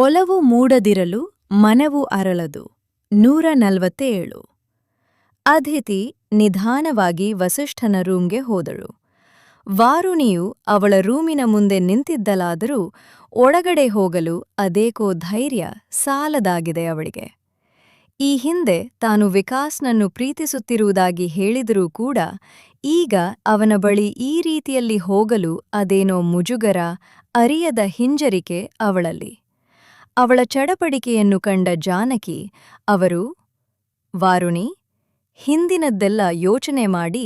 ಒಲವು ಮೂಡದಿರಲು ಮನವು ಅರಳದು 147. ಅದಿತಿ ನಿಧಾನವಾಗಿ ವಸಿಷ್ಠನ ರೂಂಗೆ ಹೋದಳು. ವಾರುಣಿಯು ಅವಳ ರೂಮಿನ ಮುಂದೆ ನಿಂತಿದ್ದಲಾದರೂ ಒಳಗಡೆ ಹೋಗಲು ಅದೇಕೋ ಧೈರ್ಯ ಸಾಲದಾಗಿದೆ ಅವಳಿಗೆ. ಈ ಹಿಂದೆ ತಾನು ವಿಕಾಸ್ನನ್ನು ಪ್ರೀತಿಸುತ್ತಿರುವುದಾಗಿ ಹೇಳಿದರೂ ಕೂಡ ಈಗ ಅವನ ಬಳಿ ಈ ರೀತಿಯಲ್ಲಿ ಹೋಗಲು ಅದೇನೋ ಮುಜುಗರ, ಅರಿಯದ ಹಿಂಜರಿಕೆ ಅವಳಲ್ಲಿ. ಅವಳ ಚಡಪಡಿಕೆಯನ್ನು ಕಂಡ ಜಾನಕಿ ಅವರು, ವಾರುಣಿ, ಹಿಂದಿನದ್ದೆಲ್ಲ ಯೋಚನೆ ಮಾಡಿ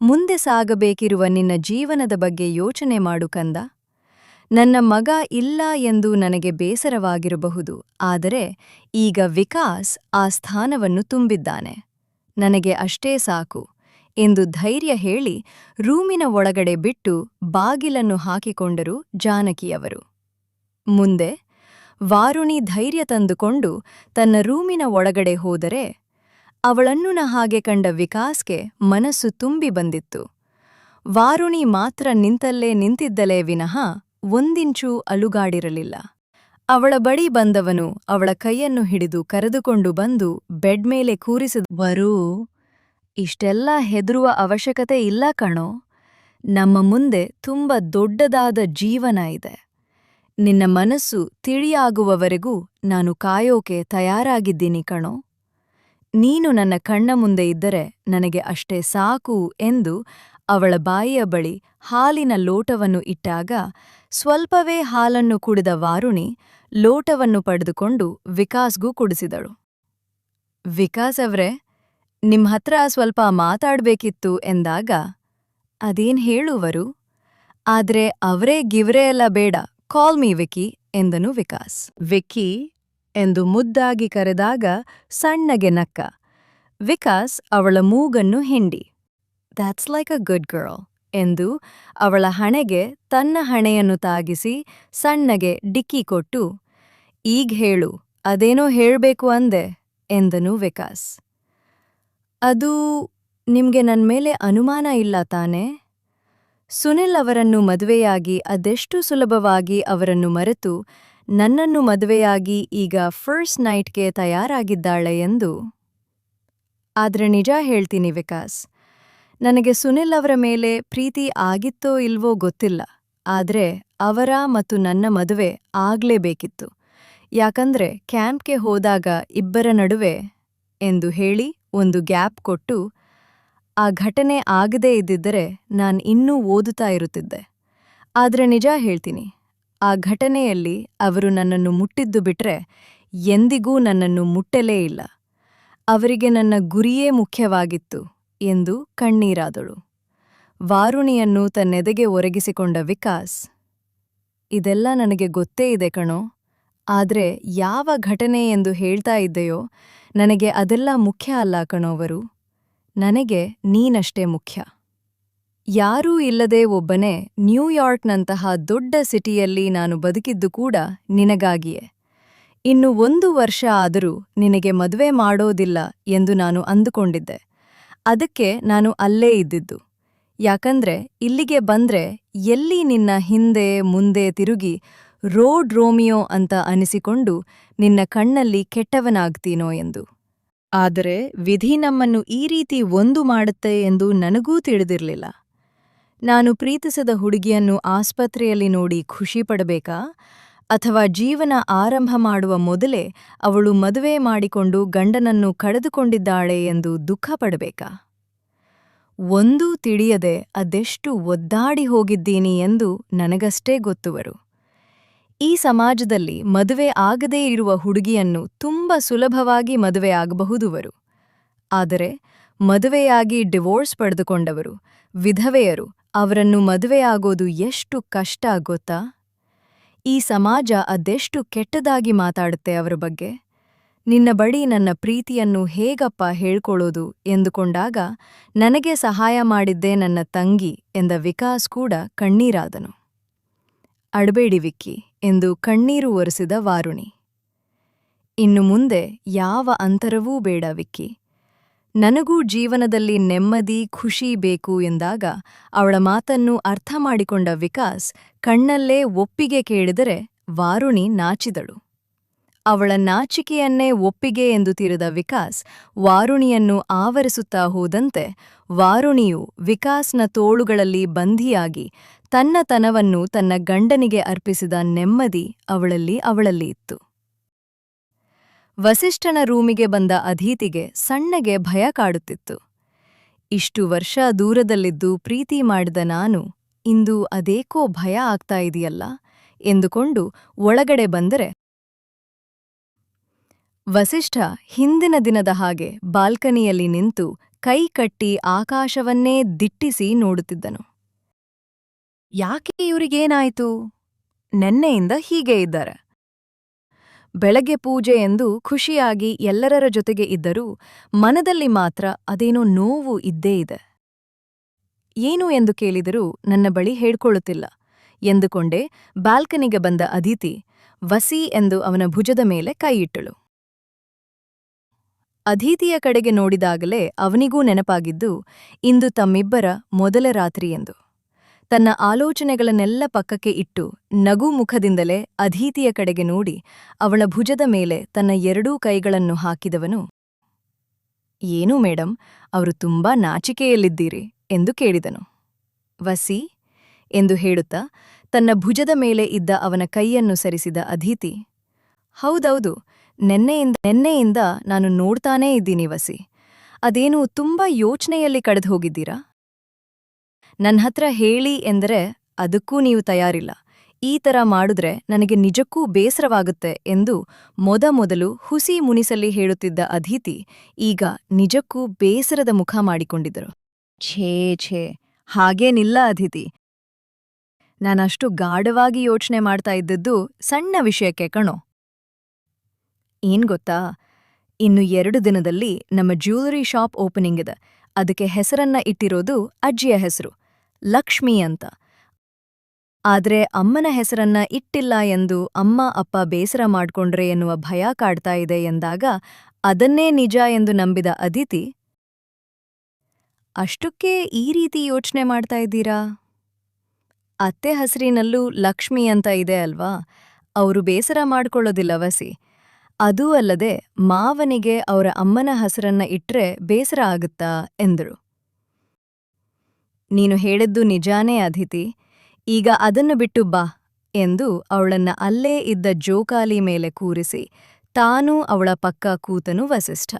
ಮುಂದೆ ಸಾಗಬೇಕಿರುವ ನಿನ್ನ ಜೀವನದ ಬಗ್ಗೆ ಯೋಚನೆ ಮಾಡು ಕಂದ. ನನ್ನ ಮಗ ಇಲ್ಲ ಎಂದು ನನಗೆ ಬೇಸರವಾಗಿರಬಹುದು, ಆದರೆ ಈಗ ವಿಕಾಸ್ ಆ ಸ್ಥಾನವನ್ನು ತುಂಬಿದ್ದಾನೆ. ನನಗೆ ಅಷ್ಟೇ ಸಾಕು ಎಂದು ಧೈರ್ಯ ಹೇಳಿ ರೂಮಿನ ಒಳಗಡೆ ಬಿಟ್ಟು ಬಾಗಿಲನ್ನು ಹಾಕಿಕೊಂಡರು ಜಾನಕಿಯವರು. ಮುಂದೆ ವಾರುಣಿ ಧೈರ್ಯ ತಂದುಕೊಂಡು ತನ್ನ ರೂಮಿನ ಒಳಗಡೆ ಹೋದರೆ ಅವಳನ್ನು ಹಾಗೆ ಕಂಡ ವಿಕಾಸ್ಗೆ ಮನಸ್ಸು ತುಂಬಿ ಬಂದಿತ್ತು. ವಾರುಣಿ ಮಾತ್ರ ನಿಂತಲ್ಲೇ ನಿಂತಿದ್ದಲೇ ವಿನಃ ಒಂದಿಂಚೂ ಅಲುಗಾಡಿರಲಿಲ್ಲ. ಅವಳ ಬಳಿ ಬಂದವನು ಅವಳ ಕೈಯನ್ನು ಹಿಡಿದು ಕರೆದುಕೊಂಡು ಬಂದು ಬೆಡ್ ಮೇಲೆ ಕೂರಿಸಿದವರು, ಇಷ್ಟೆಲ್ಲ ಹೆದರುವ ಅವಶ್ಯಕತೆ ಇಲ್ಲ ಕಣೋ, ನಮ್ಮ ಮುಂದೆ ತುಂಬ ದೊಡ್ಡದಾದ ಜೀವನ ಇದೆ. ನಿನ್ನ ಮನಸ್ಸು ತಿಳಿಯಾಗುವವರೆಗೂ ನಾನು ಕಾಯೋಕೆ ತಯಾರಾಗಿದ್ದೀನಿ ಕಣೋ. ನೀನು ನನ್ನ ಕಣ್ಣ ಮುಂದೆ ಇದ್ದರೆ ನನಗೆ ಅಷ್ಟೇ ಸಾಕು ಎಂದು ಅವಳ ಬಾಯಿಯ ಬಳಿ ಹಾಲಿನ ಲೋಟವನ್ನು ಇಟ್ಟಾಗ ಸ್ವಲ್ಪವೇ ಹಾಲನ್ನು ಕುಡಿದ ವಾರುಣಿ ಲೋಟವನ್ನು ಪಡೆದುಕೊಂಡು ವಿಕಾಸ್ಗೂ ಕುಡಿಸಿದಳು. ವಿಕಾಸ್ ಅವ್ರೆ, ನಿಮ್ಹತ್ರ ಸ್ವಲ್ಪ ಮಾತಾಡ್ಬೇಕಿತ್ತು ಎಂದಾಗ, ಅದೇನ್ ಹೇಳುವರು? ಆದ್ರೆ ಅವರೇ ಗಿವ್ರೇ ಎಲ್ಲ ಬೇಡ, ಕಾಲ್ ಮೀ ವಿಕಿ ಎಂದನು ವಿಕಾಸ್. ವಿಕ್ಕಿ ಎಂದು ಮುದ್ದಾಗಿ ಕರೆದಾಗ ಸಣ್ಣಗೆ ನಕ್ಕ. ವಿಕಾಸ್ ಅವಳ ಮೂಗನ್ನು ಹಿಂಡಿ, that's like a good girl ಎಂದು ಅವಳ ಹಣೆಗೆ ತನ್ನ ಹಣೆಯನ್ನು ತಾಗಿಸಿ ಸಣ್ಣಗೆ ಡಿಕ್ಕಿ ಕೊಟ್ಟು, ಈಗ ಹೇಳು, ಅದೇನೋ ಹೇಳ್ಬೇಕು ಅಂದೆ ಎಂದನು ವಿಕಾಸ್. ಅದು ನಿಮ್ಗೆ ನನ್ಮೇಲೆ ಅನುಮಾನ ಇಲ್ಲ ತಾನೆ? ಸುನಿಲ್ ಅವರನ್ನು ಮದುವೆಯಾಗಿ ಅದೆಷ್ಟು ಸುಲಭವಾಗಿ ಅವರನ್ನು ಮರೆತು ನನ್ನನ್ನು ಮದುವೆಯಾಗಿ ಈಗ ಫಸ್ಟ್ ನೈಟ್ಗೆ ತಯಾರಾಗಿದ್ದಾಳೆ ಎಂದು. ಆದ್ರೆ ನಿಜ ಹೇಳ್ತೀನಿ ವಿಕಾಸ್, ನನಗೆ ಸುನಿಲ್ ಅವರ ಮೇಲೆ ಪ್ರೀತಿ ಆಗಿತ್ತೋ ಇಲ್ವೋ ಗೊತ್ತಿಲ್ಲ, ಆದ್ರೆ ಅವರ ಮತ್ತು ನನ್ನ ಮದುವೆ ಆಗ್ಲೇಬೇಕಿತ್ತು. ಯಾಕಂದ್ರೆ ಕ್ಯಾಂಪ್ಗೆ ಹೋದಾಗ ಇಬ್ಬರ ನಡುವೆ ಎಂದು ಹೇಳಿ ಒಂದು ಗ್ಯಾಪ್ ಕೊಟ್ಟು, ಆ ಘಟನೆ ಆಗದೇ ಇದ್ದಿದ್ದರೆ ನಾನ್ ಇನ್ನೂ ಓದುತ್ತಾ ಇರುತ್ತಿದ್ದೆ. ಆದ್ರೆ ನಿಜ ಹೇಳ್ತೀನಿ, ಆ ಘಟನೆಯಲ್ಲಿ ಅವರು ನನ್ನನ್ನು ಮುಟ್ಟಿದ್ದು ಬಿಟ್ರೆ ಎಂದಿಗೂ ನನ್ನನ್ನು ಮುಟ್ಟಲೇ ಇಲ್ಲ. ಅವರಿಗೆ ನನ್ನ ಗುರಿಯೇ ಮುಖ್ಯವಾಗಿತ್ತು ಎಂದು ಕಣ್ಣೀರಾದಳು. ವಾರುಣಿಯನ್ನು ತನ್ನೆದೆಗೆ ಒರಗಿಸಿಕೊಂಡ ವಿಕಾಸ್, ಇದೆಲ್ಲ ನನಗೆ ಗೊತ್ತೇ ಇದೆ ಕಣೋ, ಆದ್ರೆ ಯಾವ ಘಟನೆ ಎಂದು ಹೇಳ್ತಾ ಇದ್ದೆಯೋ ನನಗೆ ಅದೆಲ್ಲ ಮುಖ್ಯ ಅಲ್ಲ ಕಣೋವರು, ನನಗೆ ನೀನಷ್ಟೇ ಮುಖ್ಯ. ಯಾರೂ ಇಲ್ಲದೆ ಒಬ್ಬನೇ ನ್ಯೂಯಾರ್ಕ್ನಂತಹ ದೊಡ್ಡ ಸಿಟಿಯಲ್ಲಿ ನಾನು ಬದುಕಿದ್ದು ಕೂಡ ನಿನಗಾಗಿಯೇ. ಇನ್ನು 1 ವರ್ಷ ಆದರೂ ನಿನಗೆ ಮದುವೆ ಮಾಡೋದಿಲ್ಲ ಎಂದು ನಾನು ಅಂದುಕೊಂಡಿದ್ದೆ. ಅದಕ್ಕೆ ನಾನು ಅಲ್ಲೇ ಇದ್ದಿದ್ದು. ಯಾಕಂದ್ರೆ ಇಲ್ಲಿಗೆ ಬಂದ್ರೆ ಎಲ್ಲಿ ನಿನ್ನ ಹಿಂದೆ ಮುಂದೆ ತಿರುಗಿ ರೋಡ್ ರೋಮಿಯೋ ಅಂತ ಅನಿಸಿಕೊಂಡು ನಿನ್ನ ಕಣ್ಣಲ್ಲಿ ಕೆಟ್ಟವನಾಗ್ತೀನೋ ಎಂದು. ಆದರೆ ವಿಧಿ ನಮ್ಮನ್ನು ಈ ರೀತಿ ಒಂದು ಮಾಡುತ್ತೆ ಎಂದು ನನಗೂ ತಿಳಿದಿರಲಿಲ್ಲ. ನಾನು ಪ್ರೀತಿಸಿದ ಹುಡುಗಿಯನ್ನು ಆಸ್ಪತ್ರೆಯಲ್ಲಿ ನೋಡಿ ಖುಷಿ ಪಡಬೇಕಾ, ಅಥವಾ ಜೀವನ ಆರಂಭ ಮಾಡುವ ಮೊದಲೇ ಅವಳು ಮದುವೆ ಮಾಡಿಕೊಂಡು ಗಂಡನನ್ನು ಕಳೆದುಕೊಂಡಿದ್ದಾಳೆ ಎಂದು ದುಃಖ ಪಡಬೇಕಾ? ಒಂದೂ ತಿಳಿಯದೆ ಅದೆಷ್ಟು ಒದ್ದಾಡಿ ಹೋಗಿದ್ದೀನಿ ಎಂದು ನನಗಷ್ಟೇ ಗೊತ್ತುವರು. ಈ ಸಮಾಜದಲ್ಲಿ ಮದುವೆ ಆಗದೇ ಇರುವ ಹುಡುಗಿಯನ್ನು ತುಂಬ ಸುಲಭವಾಗಿ ಮದುವೆ ಆಗಬಹುದುವರು. ಆದರೆ ಮದುವೆಯಾಗಿ ಡಿವೋರ್ಸ್ ಪಡೆದುಕೊಂಡವರು, ವಿಧವೆಯರು, ಅವರನ್ನು ಮದುವೆಯಾಗೋದು ಎಷ್ಟು ಕಷ್ಟ ಗೊತ್ತಾ? ಈ ಸಮಾಜ ಅದೆಷ್ಟು ಕೆಟ್ಟದಾಗಿ ಮಾತಾಡುತ್ತೆ ಅವರ ಬಗ್ಗೆ. ನಿನ್ನ ಬಳಿ ನನ್ನ ಪ್ರೀತಿಯನ್ನು ಹೇಗಪ್ಪ ಹೇಳ್ಕೊಳ್ಳೋದು ಎಂದುಕೊಂಡಾಗ ನನಗೆ ಸಹಾಯ ಮಾಡಿದ್ದೇ ನನ್ನ ತಂಗಿ ಎಂದ ವಿಕಾಸ್ ಕೂಡ ಕಣ್ಣೀರಾದನು. ಅಡಬೇಡಿ ವಿಕ್ಕಿ ಎಂದು ಕಣ್ಣೀರು ಒರೆಸಿದ ವಾರುಣಿ. ಇನ್ನು ಮುಂದೆ ಯಾವ ಅಂತರವೂ ಬೇಡ ವಿಕ್ಕಿ. ನನಗೂ ಜೀವನದಲ್ಲಿ ನೆಮ್ಮದಿ, ಖುಷಿ ಬೇಕು ಎಂದಾಗ ಅವಳ ಮಾತನ್ನು ಅರ್ಥ ಮಾಡಿಕೊಂಡ ವಿಕಾಸ್ ಕಣ್ಣಲ್ಲೇ ಒಪ್ಪಿಗೆ ಕೇಳಿದರೆ ವಾರುಣಿ ನಾಚಿದಳು. ಅವಳ ನಾಚಿಕೆಯನ್ನೇ ಒಪ್ಪಿಗೆ ಎಂದು ತಿರಿದ ವಿಕಾಸ್ ವಾರುಣಿಯನ್ನು ಆವರಿಸುತ್ತಾ ಹೋದಂತೆ ವಾರುಣಿಯು ವಿಕಾಸ್ನ ತೋಳುಗಳಲ್ಲಿ ಬಂಧಿಯಾಗಿ ತನ್ನ ತನವನ್ನು ತನ್ನ ಗಂಡನಿಗೆ ಅರ್ಪಿಸಿದ ನೆಮ್ಮದಿ ಅವಳಲ್ಲಿ ಇತ್ತು. ವಸಿಷ್ಠನ ರೂಮಿಗೆ ಬಂದ ಅದಿತಿಗೆ ಸಣ್ಣಗೆ ಭಯ ಕಾಡುತ್ತಿತ್ತು. ಇಷ್ಟು ವರ್ಷ ದೂರದಲ್ಲಿದ್ದು ಪ್ರೀತಿ ಮಾಡಿದ ನಾನು ಇಂದು ಅದೇಕೋ ಭಯ ಆಗ್ತಾ ಇದೆಯಲ್ಲ ಎಂದುಕೊಂಡು ಒಳಗಡೆ ಬಂದರೆ ವಸಿಷ್ಠ ಹಿಂದಿನ ದಿನದ ಹಾಗೆ ಬಾಲ್ಕನಿಯಲ್ಲಿ ನಿಂತು ಕೈ ಕಟ್ಟಿ ಆಕಾಶವನ್ನೇ ದಿಟ್ಟಿಸಿ ನೋಡುತ್ತಿದ್ದನು. ಯಾಕೆ ಇವರಿಗೇನಾಯಿತು? ನೆನ್ನೆಯಿಂದ ಹೀಗೆ ಇದ್ದಾರೆ. ಬೆಳಗ್ಗೆ ಪೂಜೆ ಎಂದು ಖುಷಿಯಾಗಿ ಎಲ್ಲರ ಜೊತೆಗೆ ಇದ್ದರೂ ಮನದಲ್ಲಿ ಮಾತ್ರ ಅದೇನೋ ನೋವು ಇದ್ದೇ ಇದೆ. ಏನು ಎಂದು ಕೇಳಿದರೂ ನನ್ನ ಬಳಿ ಹೇಳ್ಕೊಳ್ಳುತ್ತಿಲ್ಲ ಎಂದುಕೊಂಡೇ ಬಾಲ್ಕನಿಗೆ ಬಂದ ಅದಿತಿ ವಸಿ ಎಂದು ಅವನ ಭುಜದ ಮೇಲೆ ಕೈಯಿಟ್ಟಳು. ಅದಿತಿಯ ಕಡೆಗೆ ನೋಡಿದಾಗಲೇ ಅವನಿಗೂ ನೆನಪಾಗಿದ್ದು ಇಂದು ತಮ್ಮಿಬ್ಬರ ಮೊದಲ ರಾತ್ರಿ ಎಂದು. ತನ್ನ ಆಲೋಚನೆಗಳನ್ನೆಲ್ಲ ಪಕ್ಕಕ್ಕೆ ಇಟ್ಟು ನಗು ಮುಖದಿಂದಲೇ ಅದಿತಿಯ ಕಡೆಗೆ ನೋಡಿ ಅವಳ ಭುಜದ ಮೇಲೆ ತನ್ನ ಎರಡೂ ಕೈಗಳನ್ನು ಹಾಕಿದವನು, ಏನು ಮೇಡಂ, ಅವರು ತುಂಬಾ ನಾಚಿಕೆಯಲ್ಲಿದ್ದೀರಿ ಎಂದು ಕೇಳಿದನು. ವಸಿ ಎಂದು ಹೇಳುತ್ತಾ ತನ್ನ ಭುಜದ ಮೇಲೆ ಇದ್ದ ಅವನ ಕೈಯನ್ನು ಸರಿಸಿದ ಅದಿತಿ, ಹೌದೌದು, ನೆನ್ನೆಯಿಂದ ನಾನು ನೋಡ್ತಾನೇ ಇದ್ದೀನಿ ವಸಿ. ಅದೇನು ತುಂಬಾ ಯೋಚನೆಯಲ್ಲಿ ಕಳೆದು ಹೋಗಿದ್ದೀರಾ? ನನ್ನ ಹತ್ರ ಹೇಳಿ ಎಂದರೆ ಅದಕ್ಕೂ ನೀವು ತಯಾರಿಲ್ಲ. ಈ ಥರ ಮಾಡಿದ್ರೆ ನನಗೆ ನಿಜಕ್ಕೂ ಬೇಸರವಾಗುತ್ತೆ ಎಂದು ಮೊದಮೊದಲು ಹುಸಿ ಮುನಿಸಲ್ಲಿ ಹೇಳುತ್ತಿದ್ದ ಅದಿತಿ ಈಗ ನಿಜಕ್ಕೂ ಬೇಸರದ ಮುಖ ಮಾಡಿಕೊಂಡಿದ್ದರು. ಛೇ ಹಾಗೇನಿಲ್ಲ ಅದಿತಿ, ನಾನಷ್ಟು ಗಾಢವಾಗಿ ಯೋಚನೆ ಮಾಡ್ತಾ ಇದ್ದದ್ದು ಸಣ್ಣ ವಿಷಯಕ್ಕೆ ಕಣೋ. ಏನ್ ಗೊತ್ತಾ, ಇನ್ನು 2 ದಿನದಲ್ಲಿ ನಮ್ಮ ಜ್ಯುವೆಲರಿ ಶಾಪ್ ಓಪನಿಂಗ್ ಇದೆ. ಅದಕ್ಕೆ ಹೆಸರನ್ನ ಇಟ್ಟಿರೋದು ಅಜ್ಜಿಯ ಹೆಸರು, ಲಕ್ಷ್ಮಿ ಅಂತ. ಆದ್ರೆ ಅಮ್ಮನ ಹೆಸರನ್ನ ಇಟ್ಟಿಲ್ಲ ಎಂದು ಅಮ್ಮ ಅಪ್ಪ ಬೇಸರ ಮಾಡ್ಕೊಂಡ್ರೆ ಎನ್ನುವ ಭಯ ಕಾಡ್ತಾ ಇದೆ ಎಂದಾಗ ಅದನ್ನೇ ನಿಜ ಎಂದು ನಂಬಿದ ಅದಿತಿ, ಅಷ್ಟಕ್ಕೆ ಈ ರೀತಿ ಯೋಚನೆ ಮಾಡ್ತಾ ಇದ್ದೀರಾ? ಅತ್ತೆ ಹೆಸರಿನಲ್ಲೂ ಲಕ್ಷ್ಮಿ ಅಂತ ಇದೆ ಅಲ್ವಾ, ಅವರು ಬೇಸರ ಮಾಡ್ಕೊಳ್ಳೋದಿಲ್ಲ ವಸಿ. ಅದೂ ಅಲ್ಲದೆ ಮಾವನಿಗೆ ಅವರ ಅಮ್ಮನ ಹೆಸರನ್ನ ಇಟ್ರೆ ಬೇಸರ ಆಗುತ್ತಾ ಎಂದರು. ನೀನು ಹೇಳಿದ್ದು ನಿಜಾನೇ ಅದಿತಿ, ಈಗ ಅದನ್ನು ಬಿಟ್ಟು ಬಾ ಎಂದು ಅವಳನ್ನ ಅಲ್ಲೇ ಇದ್ದ ಜೋಕಾಲಿ ಮೇಲೆ ಕೂರಿಸಿ ತಾನೂ ಅವಳ ಪಕ್ಕ ಕೂತನು ವಸಿಷ್ಠ.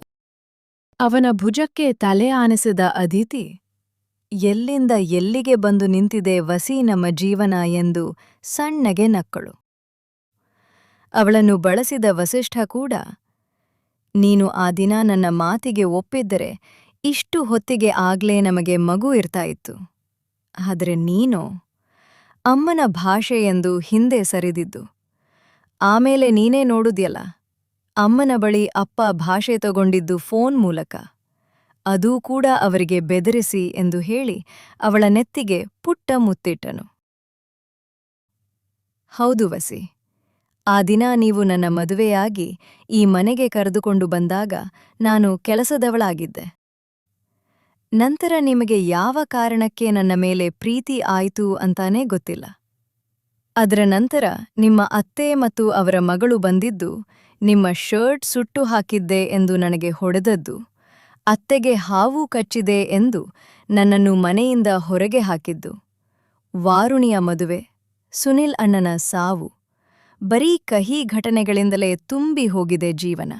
ಅವನ ಭುಜಕ್ಕೆ ತಲೆ ಆನಿಸಿದ ಅದಿತಿ, ಎಲ್ಲಿಂದ ಎಲ್ಲಿಗೆ ಬಂದು ನಿಂತಿದೆ ವಸಿ ನಮ್ಮ ಜೀವನ ಎಂದು ಸಣ್ಣಗೆ ನಕ್ಕಳು. ಅವಳನ್ನು ಬಳಸಿದ ವಸಿಷ್ಠ ಕೂಡ, ನೀನು ಆ ದಿನ ನನ್ನ ಮಾತಿಗೆ ಒಪ್ಪಿದ್ದರೆ ಇಷ್ಟು ಹೊತ್ತಿಗೆ ಆಗ್ಲೇ ನಮಗೆ ಮಗು ಇರ್ತಾಯಿತ್ತು. ಆದರೆ ನೀನೋ ಅಮ್ಮನ ಭಾಷೆ ಎಂದು ಹಿಂದೆ ಸರಿದಿದ್ದು. ಆಮೇಲೆ ನೀನೇ ನೋಡುದ್ಯಲ್ಲ, ಅಮ್ಮನ ಬಳಿ ಅಪ್ಪ ಭಾಷೆ ತಗೊಂಡಿದ್ದು ಫೋನ್ ಮೂಲಕ. ಅದೂ ಕೂಡ ಅವರಿಗೆ ಬೆದರಿಸಿ ಎಂದು ಹೇಳಿ ಅವಳ ನೆತ್ತಿಗೆ ಪುಟ್ಟ ಮುತ್ತಿಟ್ಟನು. ಹೌದು ವಸಿ, ಆ ದಿನ ನೀವು ನನ್ನ ಮದುವೆಯಾಗಿ ಈ ಮನೆಗೆ ಕರೆದುಕೊಂಡು ಬಂದಾಗ ನಾನು ಕೆಲಸದವಳಾಗಿದ್ದೆ. ನಂತರ ನಿಮಗೆ ಯಾವ ಕಾರಣಕ್ಕೆ ನನ್ನ ಮೇಲೆ ಪ್ರೀತಿ ಆಯಿತು ಅಂತಾನೇ ಗೊತ್ತಿಲ್ಲ. ಅದರ ನಂತರ ನಿಮ್ಮ ಅತ್ತೆ ಮತ್ತು ಅವರ ಮಗಳು ಬಂದಿದ್ದು, ನಿಮ್ಮ ಶರ್ಟ್ ಸುಟ್ಟು ಹಾಕಿದ್ದೆ ಎಂದು ನನಗೆ ಹೊಡೆದದ್ದು, ಅತ್ತೆಗೆ ಹಾವು ಕಚ್ಚಿದೆ ಎಂದು ನನ್ನನ್ನು ಮನೆಯಿಂದ ಹೊರಗೆ ಹಾಕಿದ್ದು, ವಾರುಣಿಯ ಮದುವೆ, ಸುನಿಲ್ ಅಣ್ಣನ ಸಾವು, ಬರೀ ಕಹಿ ಘಟನೆಗಳಿಂದಲೇ ತುಂಬಿ ಹೋಗಿದೆ ಜೀವನ.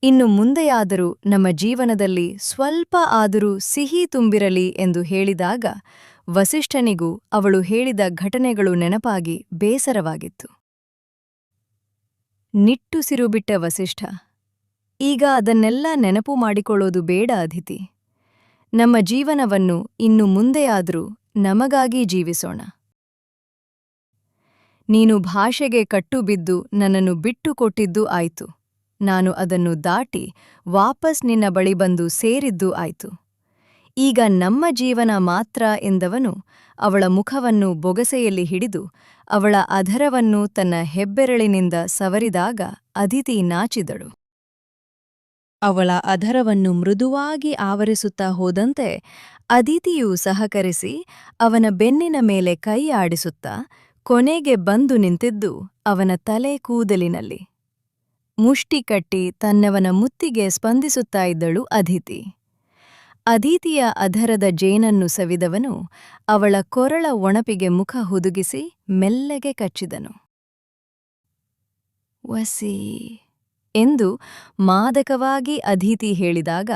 ಇನ್ನು ಮುಂದೆಯಾದರೂ ನಮ್ಮ ಜೀವನದಲ್ಲಿ ಸ್ವಲ್ಪ ಆದರೂ ಸಿಹಿ ತುಂಬಿರಲಿ ಎಂದು ಹೇಳಿದಾಗ ವಸಿಷ್ಠನಿಗೂ ಅವಳು ಹೇಳಿದ ಘಟನೆಗಳು ನೆನಪಾಗಿ ಬೇಸರವಾಗಿತ್ತು. ನಿಟ್ಟುಸಿರು ಬಿಟ್ಟ ವಸಿಷ್ಠ, ಈಗ ಅದನ್ನೆಲ್ಲ ನೆನಪು ಮಾಡಿಕೊಳ್ಳೋದು ಬೇಡ ಅದಿತಿ. ನಮ್ಮ ಜೀವನವನ್ನು ಇನ್ನು ಮುಂದೆಯಾದರೂ ನಮಗಾಗಿ ಜೀವಿಸೋಣ. ನೀನು ಭಾಷೆಗೆ ಕಟ್ಟುಬಿದ್ದು ನನ್ನನ್ನು ಬಿಟ್ಟು ಕೊಟ್ಟಿದ್ದೂ ಆಯ್ತು. ನಾನು ಅದನ್ನು ದಾಟಿ ವಾಪಸ್ ನಿನ್ನ ಬಳಿ ಬಂದು ಸೇರಿದ್ದೂ ಆಯ್ತು. ಈಗ ನಮ್ಮ ಜೀವನ ಮಾತ್ರ ಎಂದವನು ಅವಳ ಮುಖವನ್ನು ಬೊಗಸೆಯಲ್ಲಿ ಹಿಡಿದು ಅವಳ ಅಧರವನ್ನು ತನ್ನ ಹೆಬ್ಬೆರಳಿನಿಂದ ಸವರಿದಾಗ ಅದಿತಿ ನಾಚಿದಳು. ಅವಳ ಅಧರವನ್ನು ಮೃದುವಾಗಿ ಆವರಿಸುತ್ತಾ ಹೋದಂತೆ ಅದಿತಿಯೂ ಸಹಕರಿಸಿ ಅವನ ಬೆನ್ನಿನ ಮೇಲೆ ಕೈ ಆಡಿಸುತ್ತಾ ಕೊನೆಗೆ ಬಂದು ನಿಂತಿದ್ದು ಅವನ ತಲೆ ಕೂದಲಿನಲ್ಲಿ. ಮುಷ್ಟಿ ಕಟ್ಟಿ ತನ್ನವನ ಮುತ್ತಿಗೆ ಸ್ಪಂದಿಸುತ್ತಾ ಇದ್ದಳು ಅದಿತಿ. ಅದಿತಿಯ ಅಧರದ ಜೇನನ್ನು ಸವಿದವನು ಅವಳ ಕೊರಳ ಒಣಪಿಗೆ ಮುಖ ಹುದುಗಿಸಿ ಮೆಲ್ಲಗೆ ಕಚ್ಚಿದನು. ವಸಿ ಎಂದು ಮಾದಕವಾಗಿ ಅದಿತಿ ಹೇಳಿದಾಗ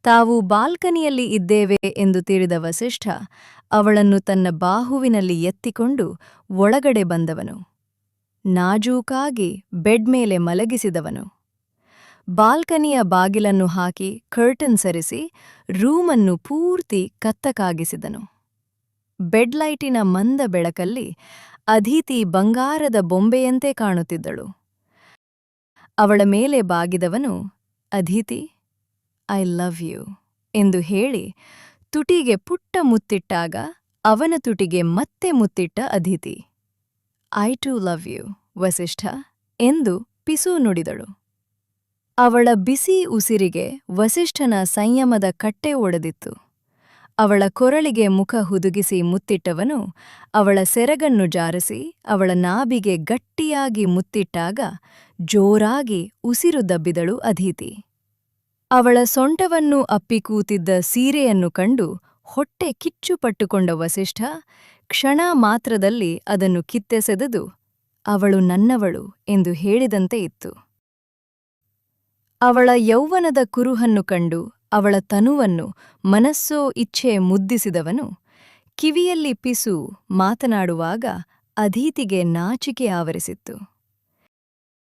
ತಾವು ಬಾಲ್ಕನಿಯಲ್ಲಿ ಇದ್ದೇವೆ ಎಂದು ತಿಳಿದ ವಸಿಷ್ಠ ಅವಳನ್ನು ತನ್ನ ಬಾಹುವಿನಲ್ಲಿ ಎತ್ತಿಕೊಂಡು ಒಳಗಡೆ ಬಂದವನು. ನಾಜೂಕಾಗಿ ಬೆಡ್ ಮೇಲೆ ಮಲಗಿಸಿದವನು. ಬಾಲ್ಕನಿಯ ಬಾಗಿಲನ್ನು ಹಾಕಿ ಕರ್ಟನ್ ಸರಿಸಿ ರೂಮನ್ನು ಪೂರ್ತಿ ಕತ್ತಕಾಗಿಸಿದನು. ಬೆಡ್ಲೈಟಿನ ಮಂದ ಬೆಳಕಲ್ಲಿ ಅದಿತಿ ಬಂಗಾರದ ಬೊಂಬೆಯಂತೆ ಕಾಣುತ್ತಿದ್ದಳು. ಅವಳ ಮೇಲೆ ಬಾಗಿದವನು, ಅದಿತಿ, ಐ ಲವ್ ಯು ಎಂದು ಹೇಳಿ ತುಟಿಗೆ ಪುಟ್ಟ ಮುತ್ತಿಟ್ಟಾಗ ಅವನ ತುಟಿಗೆ ಮತ್ತೆ ಮುತ್ತಿಟ್ಟ Aditi. I too love you, Vasishtha ಎಂದು ಪಿಸು ನುಡಿದಳು. ಅವಳ ಬಿಸಿ ಉಸಿರಿಗೆ ವಸಿಷ್ಠನ ಸಂಯಮದ ಕಟ್ಟೆ ಒಡೆದಿತ್ತು. ಅವಳ ಕೊರಳಿಗೆ ಮುಖ ಹುದುಗಿಸಿ ಮುತ್ತಿಟ್ಟವನು ಅವಳ ಸೆರಗನ್ನು ಜಾರಿಸಿ ಅವಳ ನಾಭಿಗೆ ಗಟ್ಟಿಯಾಗಿ ಮುತ್ತಿಟ್ಟಾಗ ಜೋರಾಗಿ ಉಸಿರು ದಬ್ಬಿದಳು ಅದಿತಿ. ಅವಳ ಸೊಂಟವನ್ನು ಅಪ್ಪಿ ಕೂತಿದ್ದ ಸೀರೆಯನ್ನು ಕಂಡು ಹೊಟ್ಟೆ ಕಿಚ್ಚು ಪಟ್ಟುಕೊಂಡ ವಸಿಷ್ಠ ಕ್ಷಣ ಮಾತ್ರದಲ್ಲಿ ಅದನ್ನು ಕಿತ್ತೆಸೆದು ಅವಳು ನನ್ನವಳು ಎಂದು ಹೇಳಿದಂತೆ ಇತ್ತು. ಅವಳ ಯೌವನದ ಕುರುಹನ್ನು ಕಂಡು ಅವಳ ತನುವನ್ನು ಮನಸ್ಸೋ ಇಚ್ಛೆ ಮುದ್ದಿಸಿದವನು ಕಿವಿಯಲ್ಲಿ ಪಿಸು ಮಾತನಾಡುವಾಗ ಅದಿತಿಗೆ ನಾಚಿಕೆ ಆವರಿಸಿತ್ತು.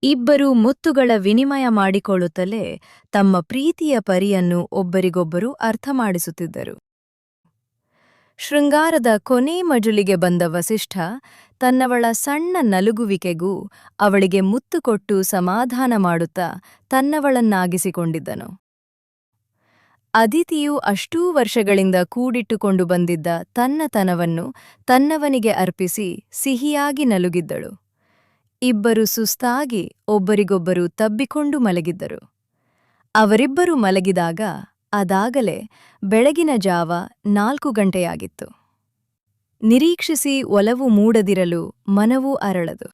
ಇಬ್ಬರೂ ಮುತ್ತುಗಳ ವಿನಿಮಯ ಮಾಡಿಕೊಳ್ಳುತ್ತಲೇ ತಮ್ಮ ಪ್ರೀತಿಯ ಪರಿಯನ್ನು ಒಬ್ಬರಿಗೊಬ್ಬರು ಅರ್ಥಮಾಡಿಸುತ್ತಿದ್ದರು. ಶೃಂಗಾರದ ಕೊನೇ ಮಜುಲಿಗೆ ಬಂದ ವಸಿಷ್ಠ ತನ್ನವಳ ಸಣ್ಣ ನಲುಗುವಿಕೆಗೂ ಅವಳಿಗೆ ಮುತ್ತು ಕೊಟ್ಟು ಸಮಾಧಾನ ಮಾಡುತ್ತಾ ತನ್ನವಳನ್ನಾಗಿಸಿಕೊಂಡಿದ್ದನು. ಅದಿತಿಯು ಅಷ್ಟೂ ವರ್ಷಗಳಿಂದ ಕೂಡಿಟ್ಟುಕೊಂಡು ಬಂದಿದ್ದ ತನ್ನತನವನ್ನು ತನ್ನವನಿಗೆ ಅರ್ಪಿಸಿ ಸಿಹಿಯಾಗಿ ನಲುಗಿದ್ದಳು. ಇಬ್ಬರು ಸುಸ್ತಾಗಿ ಒಬ್ಬರಿಗೊಬ್ಬರು ತಬ್ಬಿಕೊಂಡು ಮಲಗಿದ್ದರು. ಅವರಿಬ್ಬರು ಮಲಗಿದಾಗ ಅದಾಗಲೇ ಬೆಳಗಿನ ಜಾವ 4 ಗಂಟೆಯಾಗಿತ್ತು. ನಿರೀಕ್ಷಿಸಿ ಒಲವು ಮೂಡದಿರಲು ಮನವೂ ಅರಳದು.